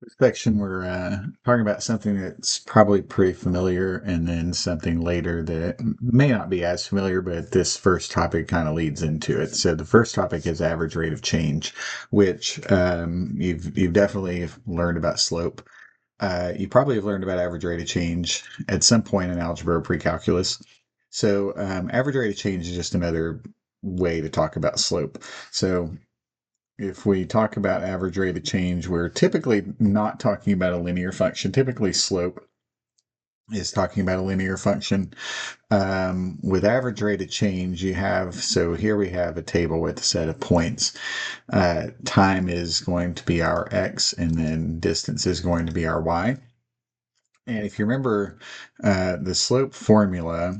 This section, we're talking about something that's probably pretty familiar, and then something later that may not be as familiar, but this first topic kind of leads into it. So the first topic is average rate of change, which you've definitely learned about slope. You probably have learned about average rate of change at some point in algebra or pre-calculus. So average rate of change is just another way to talk about slope. So if we talk about average rate of change, we're typically not talking about a linear function. Typically, slope is talking about a linear function. With average rate of change, you have, so here we have a table with a set of points. Time is going to be our x, and then distance is going to be our y. And if you remember the slope formula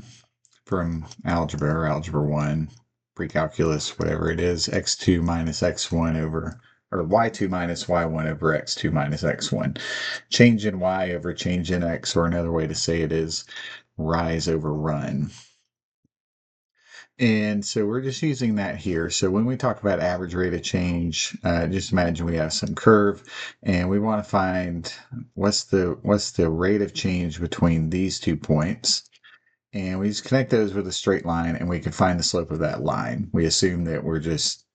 from algebra or algebra 1, pre-calculus, whatever it is, x2 minus x1 over, or y2 minus y1 over x2 minus x1. Change in y over change in x, or another way to say it is rise over run. And so we're just using that here. So when we talk about average rate of change, just imagine we have some curve, and we want to find what's the rate of change between these 2 points. And we just connect those with a straight line, and we can find the slope of that line. We assume that we're just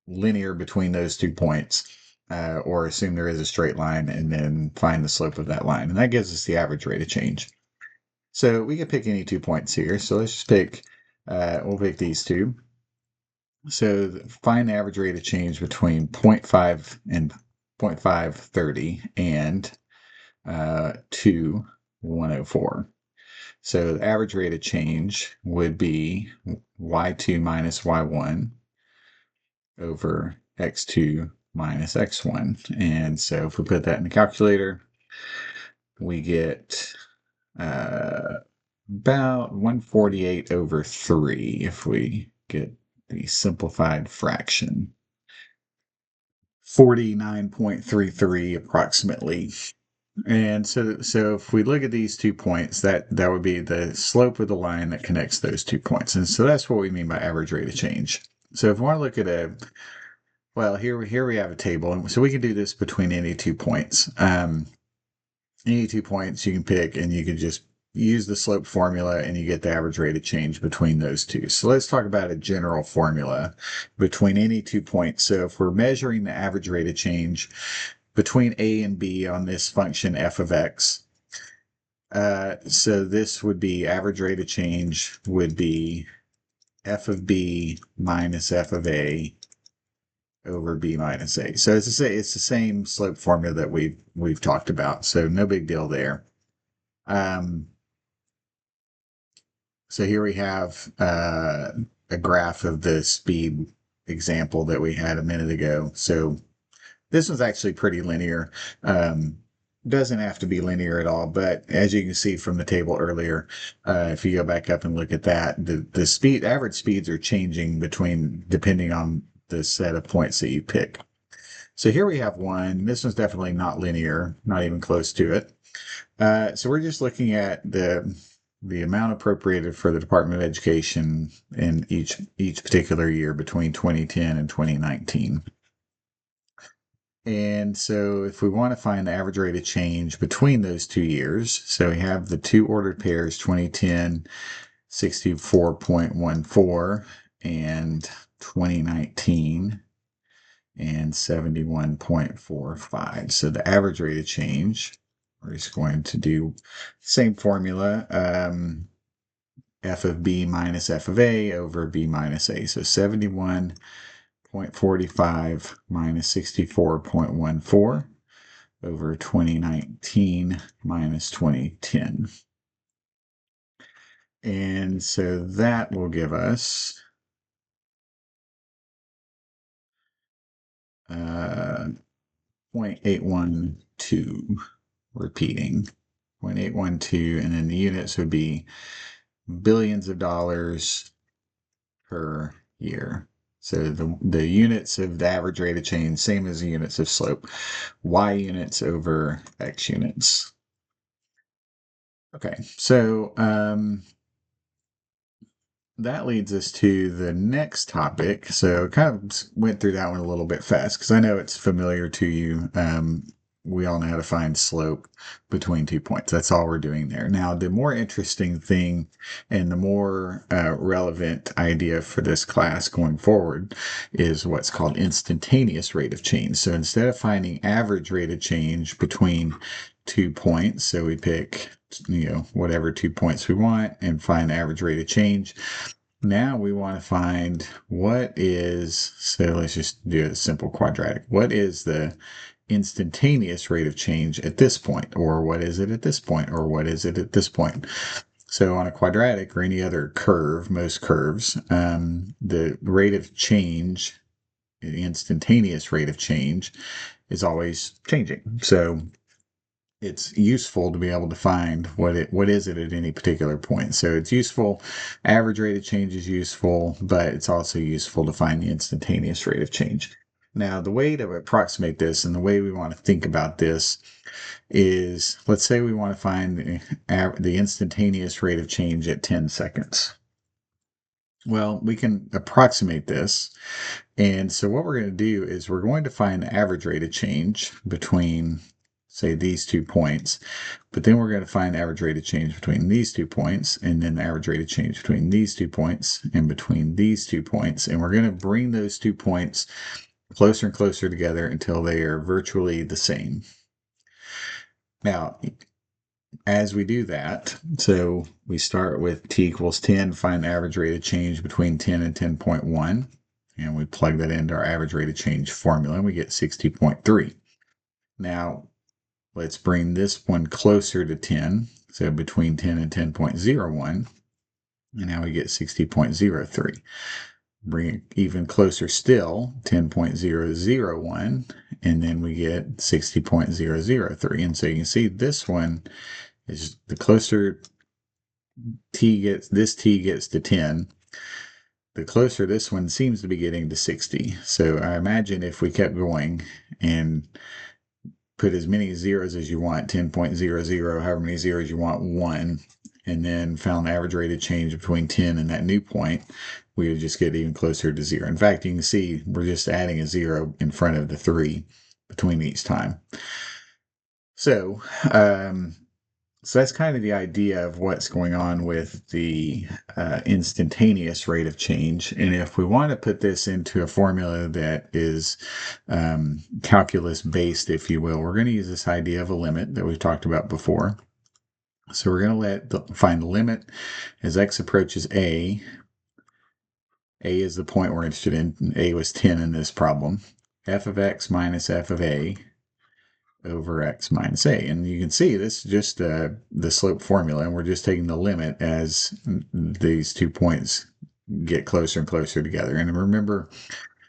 linear between those 2 points, or assume there is a straight line, and then find the slope of that line. And that gives us the average rate of change. So we can pick any 2 points here. So let's just pick, we'll pick these two. So find the average rate of change between 0.5 and 0.530 and 2, 104. So the average rate of change would be y2 minus y1 over x2 minus x1. And so if we put that in the calculator, we get about 148 over 3 if we get the simplified fraction. 49.33 approximately. And so if we look at these 2 points, that would be the slope of the line that connects those 2 points. And so that's what we mean by average rate of change. So if we want to look at well, here we have a table, and so we can do this between any 2 points. Any 2 points you can pick, and you can just use the slope formula, and you get the average rate of change between those two. So let's talk about a general formula between any 2 points. So if we're measuring the average rate of change between a and b on this function f of x, so this would be average rate of change would be f of b minus f of a over b minus a. So it's the same slope formula that we've talked about. So no big deal there. So here we have a graph of the speed example that we had a minute ago. So this one's actually pretty linear. Doesn't have to be linear at all, but as you can see from the table earlier, if you go back up and look at that, the average speeds are changing depending on the set of points that you pick. So here we have one. This one's definitely not linear, not even close to it. So we're just looking at the amount appropriated for the Department of Education in each particular year between 2010 and 2019. And so if we want to find the average rate of change between those 2 years, so we have the two ordered pairs, 2010, 64.14, and 2019, and 71.45. So the average rate of change, we're just going to do same formula, f of b minus f of a over b minus a. So 71.45 minus 64.14 over 2019 minus 2010. And so that will give us 0.812, repeating 0.812, and then the units would be billions of dollars per year. So the units of the average rate of change, same as the units of slope, y units over x units. Okay, so that leads us to the next topic. So kind of went through that one a little bit fast because I know it's familiar to you. we all know how to find slope between 2 points. That's all we're doing there. Now, the more interesting thing and the more relevant idea for this class going forward is what's called instantaneous rate of change. So instead of finding average rate of change between 2 points, so we pick, whatever 2 points we want and find average rate of change. Now we want to find so let's just do a simple quadratic. What is the instantaneous rate of change at this point? Or what is it at this point? Or what is it at this point? So on a quadratic or any other curve, most curves, the rate of change, the instantaneous rate of change, is always changing. So it's useful to be able to find what is it at any particular point. So it's useful. Average rate of change is useful, but it's also useful to find the instantaneous rate of change. Now, the way to approximate this and the way we want to think about this is, let's say we want to find the instantaneous rate of change at 10 seconds. Well, we can approximate this. And so what we're going to do is we're going to find the average rate of change between, say, these 2 points, but then we're going to find the average rate of change between these 2 points, and then the average rate of change between these 2 points and between these 2 points. And we're going to bring those 2 points closer and closer together until they are virtually the same. Now, as we do that, so we start with t equals 10, find the average rate of change between 10 and 10.1, and we plug that into our average rate of change formula, and we get 60.3. Now, let's bring this one closer to 10, so between 10 and 10.01, and now we get 60.03. Bring it even closer still, 10.001, and then we get 60.003. And so you can see this one is the closer this t gets to 10, the closer this one seems to be getting to 60. So I imagine if we kept going and put as many zeros as you want, 10.00, however many zeros you want, 1, and then found the average rate of change between 10 and that new point, we would just get even closer to 0. In fact, you can see we're just adding a 0 in front of the 3 between each time. So that's kind of the idea of what's going on with the instantaneous rate of change. And if we want to put this into a formula that is calculus based, if you will, we're going to use this idea of a limit that we've talked about before. So we're going to find the limit as x approaches a. A is the point we're interested in. A was 10 in this problem. F of x minus f of a over x minus a. And you can see this is just the slope formula, and we're just taking the limit as these 2 points get closer and closer together. And remember,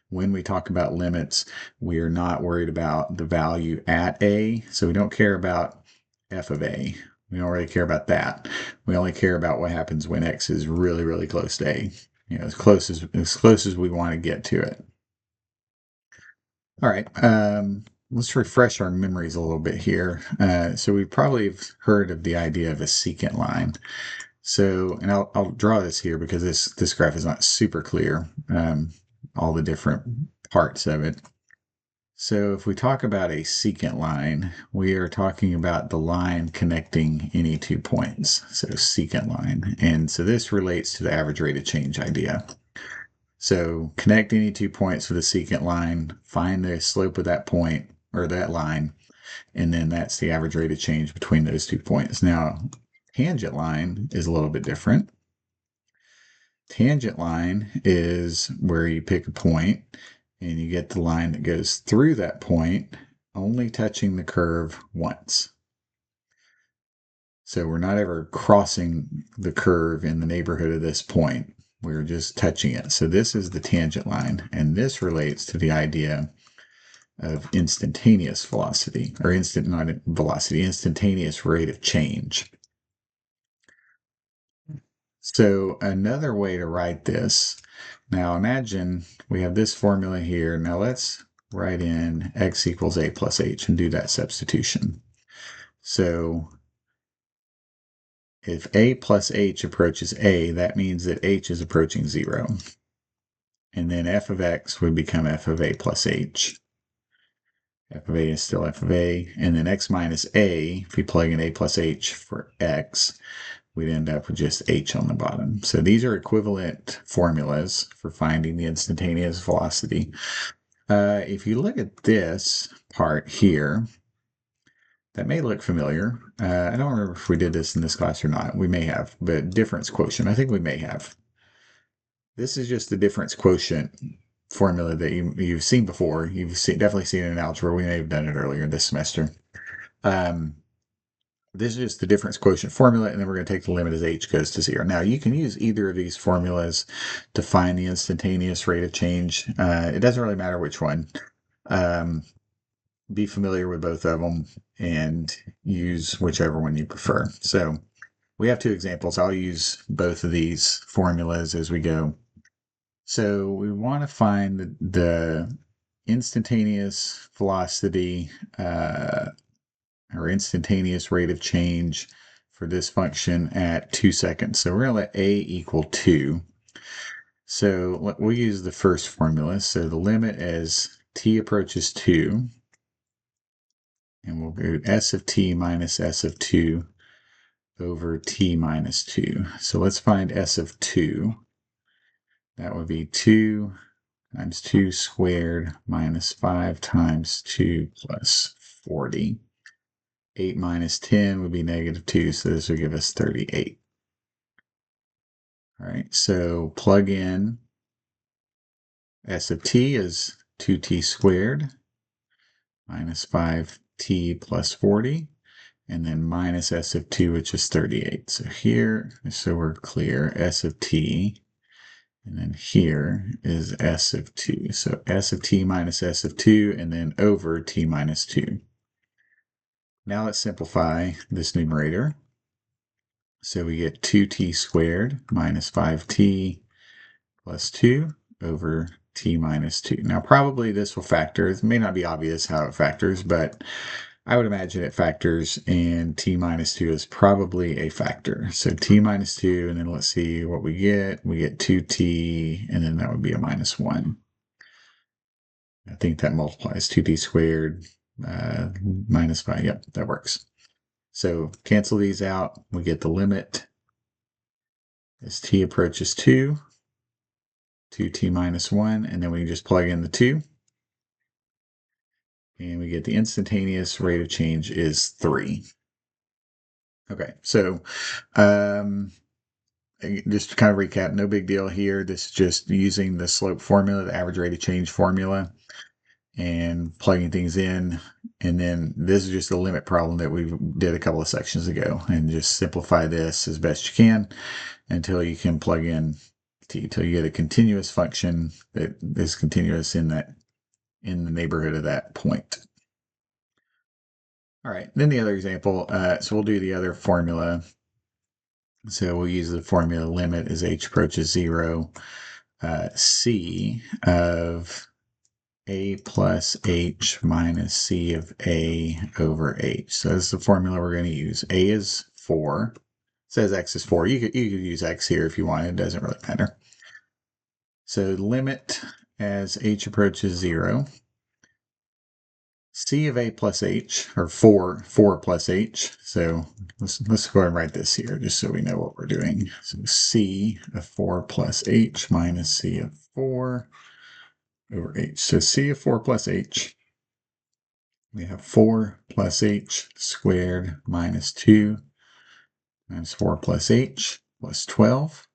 when we talk about limits, we are not worried about the value at a, so we don't care about f of a. We don't really care about that. We only care about what happens when x is really, really close to a. As close as we want to get to it. All right. Let's refresh our memories a little bit here. So we probably have heard of the idea of a secant line. So, and I'll draw this here because this graph is not super clear, all the different parts of it. So if we talk about a secant line, we are talking about the line connecting any 2 points. So secant line. And so this relates to the average rate of change idea. So connect any 2 points with a secant line, find the slope of that point or that line, and then that's the average rate of change between those 2 points. Now, tangent line is a little bit different. Tangent line is where you pick a point and you get the line that goes through that point, only touching the curve once. So we're not ever crossing the curve in the neighborhood of this point. We're just touching it. So this is the tangent line, and this relates to the idea of instantaneous velocity, or instantaneous rate of change. So another way to write this, now imagine we have this formula here. Now let's write in x equals a plus h and do that substitution. So if a plus h approaches a, that means that h is approaching 0. And then f of x would become f of a plus h. f of a is still f of a. And then x minus a, if we plug in a plus h for x, we'd end up with just h on the bottom. So these are equivalent formulas for finding the instantaneous velocity. If you look at this part here, that may look familiar. I don't remember if we did this in this class or not. We may have, but difference quotient, I think we may have. This is just the difference quotient formula that you've seen before. You've definitely seen it in algebra. We may have done it earlier this semester. This is just the difference quotient formula, and then we're going to take the limit as h goes to 0. Now, you can use either of these formulas to find the instantaneous rate of change. It doesn't really matter which one. Be familiar with both of them and use whichever one you prefer. So we have two examples. I'll use both of these formulas as we go. So we want to find the instantaneous velocity or instantaneous rate of change for this function at 2 seconds. So we're going to let a equal 2. So we'll use the first formula. So the limit as t approaches 2, and we'll go s of t minus s of 2 over t minus 2. So let's find s of 2. That would be 2 times 2 squared minus 5 times 2 plus 40. 8 minus 10 would be negative 2, so this would give us 38. All right, so plug in s of t is 2t squared minus 5t plus 40, and then minus s of 2, which is 38. So here, so we're clear, s of t, and then here is s of 2. So s of t minus s of 2, and then over t minus 2. Now let's simplify this numerator. So we get 2t squared minus 5t plus 2 over t minus 2. Now probably this will factor. It may not be obvious how it factors, but I would imagine it factors, and t minus 2 is probably a factor. So t minus 2, and then let's see what we get. We get 2t, and then that would be a minus 1. I think that multiplies 2t squared minus 5. Yep, that works. So cancel these out. We get the limit as t approaches 2, 2t minus 1, and then we can just plug in the 2. And we get the instantaneous rate of change is 3. Okay, so just to kind of recap, no big deal here. This is just using the slope formula, the average rate of change formula, and plugging things in. And then this is just a limit problem that we did a couple of sections ago, and just simplify this as best you can until you can plug in until you get a continuous function that is continuous in the neighborhood of that point. All right, then the other example, so we'll do the other formula. So we'll use the formula limit as h approaches 0, c of a plus h minus c of a over h. So this is the formula we're going to use. A is 4. It says x is 4. You could use x here if you want. It doesn't really matter. So limit as h approaches 0. C of a plus h, or 4 plus h. So let's go ahead and write this here just so we know what we're doing. So c of 4 plus h minus c of 4 over h. So c of 4 plus h, we have 4 plus h squared minus 2 times 4 plus h plus 12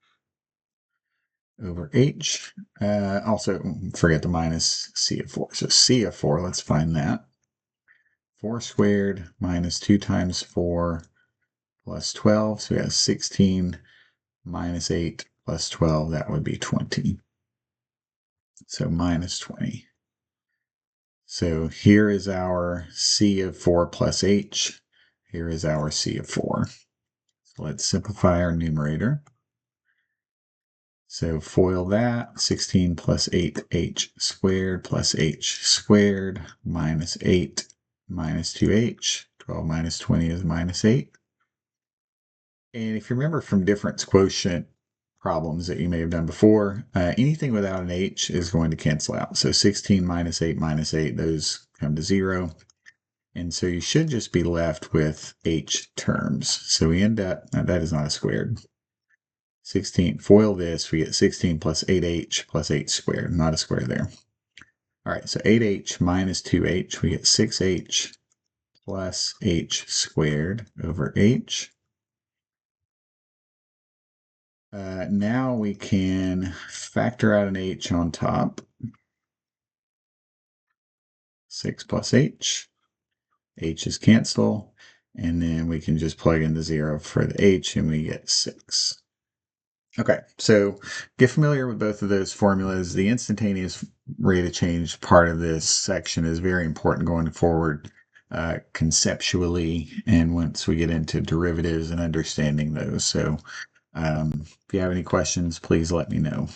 over h. Also, forget the minus c of 4. So c of 4, let's find that. 4 squared minus 2 times 4 plus 12. So we have 16 minus 8 plus 12. That would be 20. So minus 20. So here is our c of 4 plus h. Here is our c of 4. So let's simplify our numerator. So FOIL that. 16 plus 8h squared plus h squared minus 8 minus 2h. 12 minus 20 is minus 8. And if you remember from difference quotient problems that you may have done before, anything without an h is going to cancel out. So 16 minus 8 minus 8, those come to 0. And so you should just be left with h terms. So we end up, that is not a squared. 16, FOIL this, we get 16 plus 8h plus h squared, not a square there. All right, so 8h minus 2h, we get 6h plus h squared over h. Now we can factor out an h on top. 6 plus h. H is cancel. And then we can just plug in the 0 for the h and we get 6. Okay, so get familiar with both of those formulas. The instantaneous rate of change part of this section is very important going forward conceptually and once we get into derivatives and understanding those. So if you have any questions, please let me know.